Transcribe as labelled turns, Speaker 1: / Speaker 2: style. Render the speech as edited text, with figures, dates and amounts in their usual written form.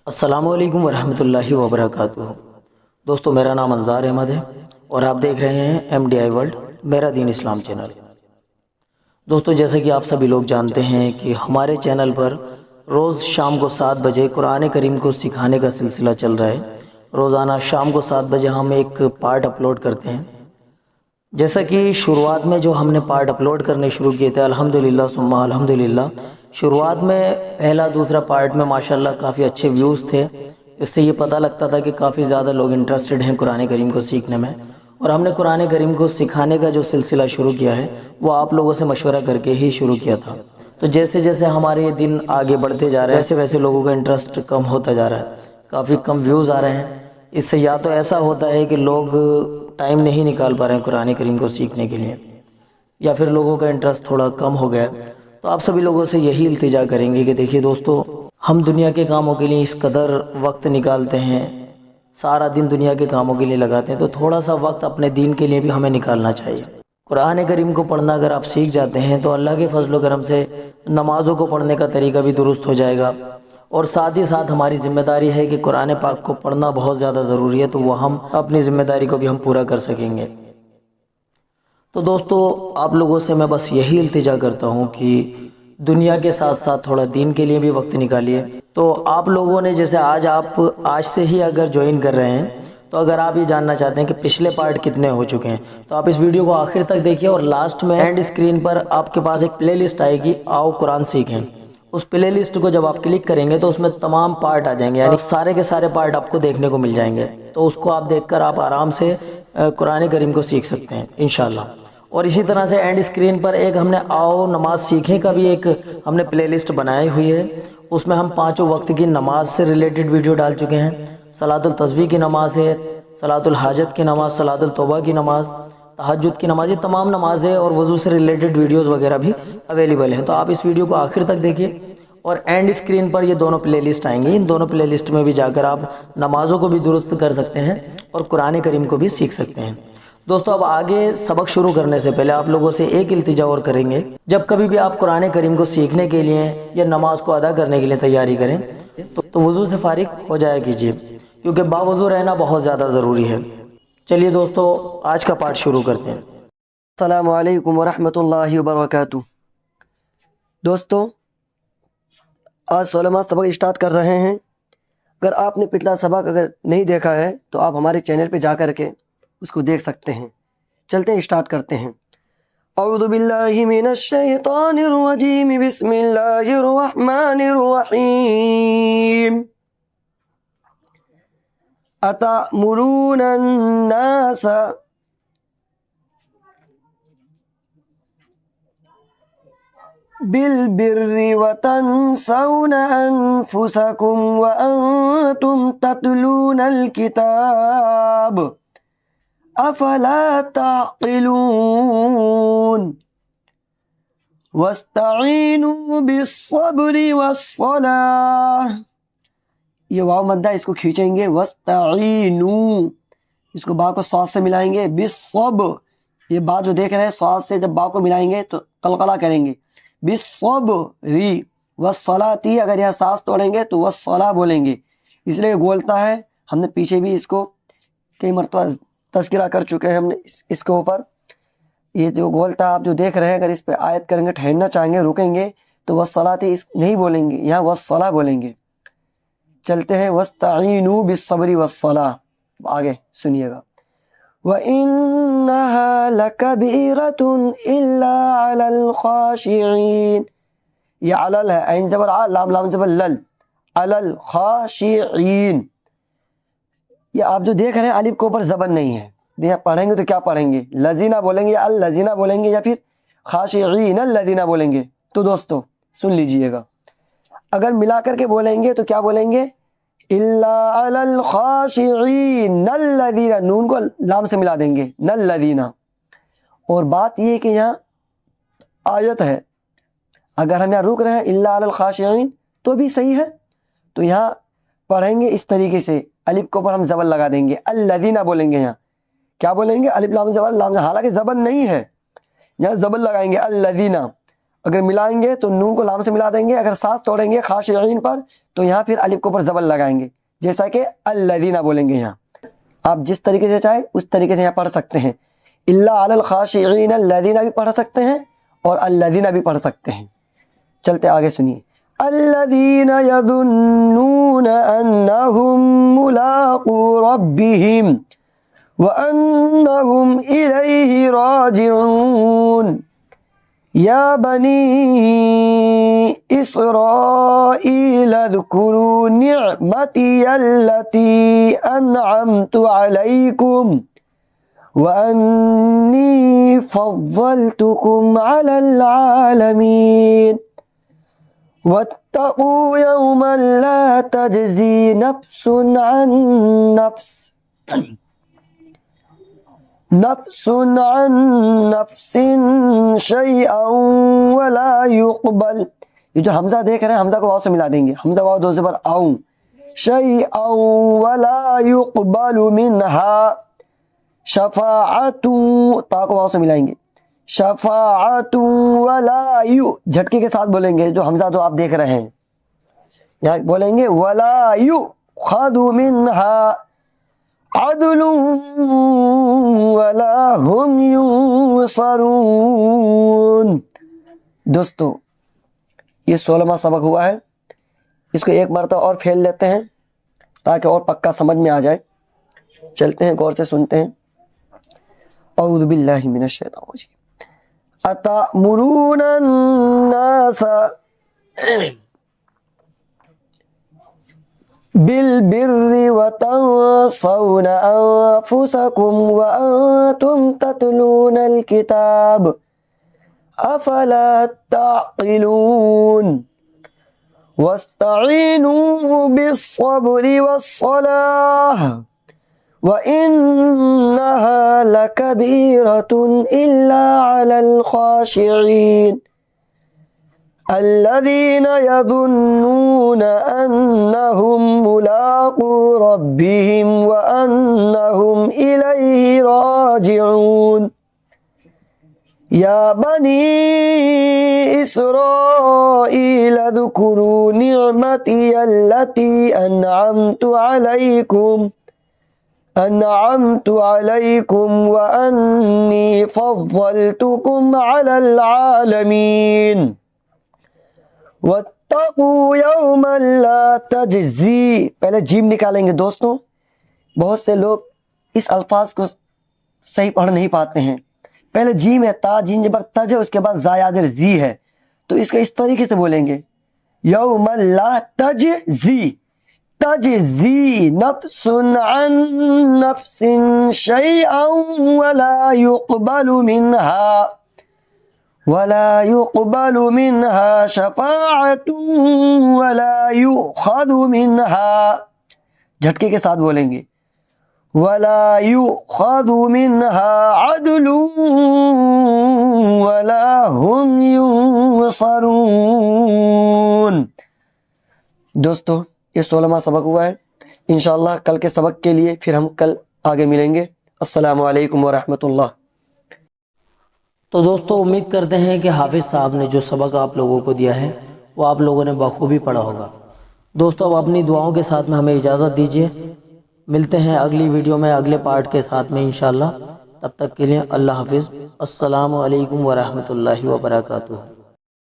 Speaker 1: अस्सलामु अलैकुम वरहमतुल्लाहि वबरकातुहू। दोस्तों, मेरा नाम अंजार अहमद है और आप देख रहे हैं MDI वर्ल्ड मेरा दीन इस्लाम चैनल। दोस्तों, जैसा कि आप सभी लोग जानते हैं कि हमारे चैनल पर रोज़ शाम को 7 बजे कुरान करीम को सिखाने का सिलसिला चल रहा है। रोज़ाना शाम को 7 बजे हम एक पार्ट अपलोड करते हैं। जैसा कि शुरुआत में जो हमने पार्ट अपलोड करने शुरू किए थे, अल्हम्दुलिल्लाह सुम्मा अल्हम्दुलिल्लाह, शुरुआत में पहला दूसरा पार्ट में माशाल्लाह काफ़ी अच्छे व्यूज़ थे। इससे ये पता लगता था कि काफ़ी ज़्यादा लोग इंटरेस्टेड हैं कुरान करीम को सीखने में। और हमने कुरान करीम को सिखाने का जो सिलसिला शुरू किया है वो आप लोगों से मशवरा करके ही शुरू किया था। तो जैसे जैसे हमारे ये दिन आगे बढ़ते जा रहे हैं वैसे वैसे लोगों का इंटरेस्ट कम होता जा रहा है, काफ़ी कम व्यूज़ आ रहे हैं। इससे या तो ऐसा होता है कि लोग टाइम नहीं निकाल पा रहे हैं कुरान करीम को सीखने के लिए, या फिर लोगों का इंटरेस्ट थोड़ा कम हो गया। तो आप सभी लोगों से यही इल्तिजा करेंगे कि देखिए दोस्तों, हम दुनिया के कामों के लिए इस कदर वक्त निकालते हैं, सारा दिन दुनिया के कामों के लिए लगाते हैं, तो थोड़ा सा वक्त अपने दीन के लिए भी हमें निकालना चाहिए। कुरान करीम को पढ़ना अगर आप सीख जाते हैं तो अल्लाह के फजल करम से नमाज़ों को पढ़ने का तरीका भी दुरुस्त हो जाएगा। और साथ ही साथ हमारी ज़िम्मेदारी है कि कुरान पाक को पढ़ना बहुत ज़्यादा ज़रूरी है, तो वो हम अपनी ज़िम्मेदारी को भी हम पूरा कर सकेंगे। तो दोस्तों, आप लोगों से मैं बस यही इल्तिजा करता हूँ कि दुनिया के साथ साथ थोड़ा दीन के लिए भी वक्त निकालिए। तो आप लोगों ने जैसे आज से ही अगर ज्वाइन कर रहे हैं, तो अगर आप ये जानना चाहते हैं कि पिछले पार्ट कितने हो चुके हैं, तो आप इस वीडियो को आखिर तक देखिए और लास्ट में एंड स्क्रीन पर आपके पास एक प्ले लिस्ट आएगी, आओ कुरान सीखें। उस प्ले लिस्ट को जब आप क्लिक करेंगे तो उसमें तमाम पार्ट आ जाएंगे, यानी सारे के सारे पार्ट आपको देखने को मिल जाएंगे। तो उसको आप देखकर आप आराम से कुरान करीम को सीख सकते हैं इंशाल्लाह। और इसी तरह से एंड स्क्रीन पर एक हमने आओ नमाज सीखें का भी एक हमने प्ले लिस्ट बनाई हुई है। उसमें हम 5 वक्त की नमाज से रिलेटेड वीडियो डाल चुके हैं। सलातुल तस्बीह की नमाज है, सलातुल हाजत की नमाज, सलातुल तौबा की नमाज, तहज्जुद की नमाज, ये तमाम नमाजें और वज़ू से रिलेटेड वीडियोस वगैरह भी अवेलेबल हैं। तो आप इस वीडियो को आखिर तक देखिए और एंड स्क्रीन पर ये दोनों प्लेलिस्ट आएंगी। इन दोनों प्लेलिस्ट में भी जाकर आप नमाज़ों को भी दुरुस्त कर सकते हैं और कुरान करीम को भी सीख सकते हैं। दोस्तों, अब आगे सबक शुरू करने से पहले आप लोगों से एक इल्तिजा और करेंगे, जब कभी भी आप कुरान करीम को सीखने के लिए या नमाज को अदा करने के लिए तैयारी करें तो वज़ू से फारिग हो जाया कीजिए, क्योंकि बावज़ू रहना बहुत ज़्यादा ज़रूरी है। चलिए दोस्तों, आज का पाठ शुरू करते हैं।
Speaker 2: अस्सलामु अलैकुम वरहमतुल्लाहि वबरकातुहू। दोस्तों, आज 16वां सबक स्टार्ट कर रहे हैं। अगर आपने पिछला सबक अगर नहीं देखा है तो आप हमारे चैनल पे जा कर के उसको देख सकते हैं। चलते हैं, स्टार्ट करते हैं। औज़ु बिल्लाहि मिनश शैतानिर रजीम, बिस्मिल्लाहिर रहमानिर रहीम। अतअमुरूनन नास बिल बिर्रि व तंसौना अनफुसकुम व अंतुम ततलूनल किताब अफला ताक़िलून वस्तईनु बिस्सब्रि वस्सलाह। ये वाव मद्दा, इसको खींचेंगे, वस्तईनु, इसको बा को स्वाद से मिलाएंगे, बिस्सब, ये बात जो देख रहे हैं स्वाद से जब बा को मिलाएंगे तो कलकला करेंगे, बिस्सब्रि वस्सलाती, अगर यहाँ सांस तोड़ेंगे तो वस्सला बोलेंगे, इसलिए बोलता है। हमने पीछे भी इसको कई मरतबा तज़किरा कर चुके हैं हमने इसके ऊपर। ये जो गोलता आप जो देख रहे हैं, अगर इस पे आयत करेंगे, ठहरना चाहेंगे, रुकेंगे तो वस्सलाती नहीं बोलेंगे, यहाँ वस्सला बोलेंगे। चलते हैं, वस्तईनु बिस्सब्रि वस्सलाह। आगे सुनिएगा। व इन्नहा लकबीरतुन इल्ला अलल खाशिईन। ये अलल है, ऐन जबर आ, लाम लाम जबर लल, अलल खाशिईन। ये आप जो देख रहे हैं अलिफ के ऊपर जबन नहीं है। देखिए, पढ़ेंगे तो क्या पढ़ेंगे, लजीना बोलेंगे या अल लजीना बोलेंगे या फिर खाशिईन अल लजीना बोलेंगे। तो दोस्तों सुन लीजिएगा, अगर मिला करके बोलेंगे तो क्या बोलेंगे, इल्ला अलल खाशिईन नल लदीना, नून को लाम से मिला देंगे, नल लदीना। और बात ये है कि यहाँ आयत है, अगर हम यहाँ रुक रहे हैं इल्ला अलल खाशिईन तो भी सही है। तो यहाँ पढ़ेंगे इस तरीके से, अलिफ के ऊपर हम जबर लगा देंगे, अल लदीना बोलेंगे। यहाँ क्या बोलेंगे, अलिफ लाम जबर लाम, हालांकि जबर नहीं है, यहाँ जबर लगाएंगे अल लदीना। अगर मिलाएंगे तो नून को लाम से मिला देंगे, अगर साथ तोड़ेंगे खाशिईन पर तो यहाँ फिर अलिफ के ऊपर ज़बर लगाएंगे, जैसा कि अल्लज़ीना बोलेंगे। यहाँ आप जिस तरीके से चाहे उस तरीके से यहाँ पढ़ सकते हैं। इल्ला अलल खाशिईन अल्लज़ीना भी पढ़ सकते हैं और अल्लज़ीना भी पढ़ सकते हैं। चलते आगे सुनिए। अल्लज़ीना यज़ुन्नून अन्नहुम मुलाक़ू रब्बिहिम व अन्नहुम इलैहि राजिऊन या बनी इस्राईल अज़्कुरू निअमती अल्लती अनअमतु अलैकुम व अन्नी फज़्ज़लतुकुम अलल आलमीन वत्तक़ू यौमन ला तजज़ी नफ्सुन अन नफ्सिन शैअन वला युक़बल। ये जो हमजा देख रहे हैं, हमजा को वाव से मिला देंगे, हमजा वाव दो ज़बर आऊं, शैअन वला युक़बलु मिनहा शफ़ाअतु, ता को वाव से मिलाएंगे, शफ़ाअतु वला यु, झटके के साथ बोलेंगे, जो हमजा दो आप देख रहे हैं यहाँ बोलेंगे वला युख़ज़ु मिनहा अदलुन वला हुम युंसरून। दोस्तों ये 16वां सबक हुआ है, इसको एक मरतबा और फेल लेते हैं ताकि और पक्का समझ में आ जाए। चलते हैं, गौर से सुनते हैं। औज़ु बिल्लाहि मिनश शैतानिर रजीम। अतअमुरूना अन्नासा बिल बिर्रि व तंसौना अनफुसकुम व अंतुम ततलूनल किताब अफला ताक़िलून वस्तईनू बिस्सब्रि वस्सलाह व इन्नहा लकबीरतुन इल्ला अलल खाशिईन अल्लज़ीना यज़ुन्नून अन्नहुम मुलाक़ू रब्बिहिम व अन्नहुम इलैहि राजिऊन या बनी इस्राईल अज़्कुरू निअमती अल्लती अनअमतु अलैकुम व अन्नी फज़्ज़लतुकुम अलल आलमीन वत्तक़ू यौमन ला तजज़ी। पहले जीम निकालेंगे दोस्तों, बहुत से लोग इस अल्फाज को सही पढ़ नहीं पाते हैं। पहले जीम है, ता जीम जबर तज है, उसके बाद ज़ायादर जी है, तो इसका इस तरीके से बोलेंगे यौमन ला तजज़ी, तजज़ी नफ्सुन अन नफ्सिन शैअन वला युक़बलु मिनहा शफ़ाअतुन वला युख़ज़ु मिनहा, झटके के साथ बोलेंगे वला युख़ज़ु मिनहा अदलुन वला हुम युंसरून। दोस्तों ये 16वां सबक हुआ है। इंशाअल्लाह कल के सबक के लिए फिर हम कल आगे मिलेंगे। अस्सलामु अलैकुम व रहमतुल्लाह।
Speaker 1: तो दोस्तों उम्मीद करते हैं कि हाफिज़ साहब ने जो सबक आप लोगों को दिया है वो आप लोगों ने बखूबी पढ़ा होगा। दोस्तों अब अपनी दुआओं के साथ में हमें इजाज़त दीजिए, मिलते हैं अगली वीडियो में अगले पार्ट के साथ में इंशाअल्लाह। तब तक के लिए अल्लाह हाफिज़। अस्सलामु अलैकुम व रहमतुल्लाहि व बरकातुहू।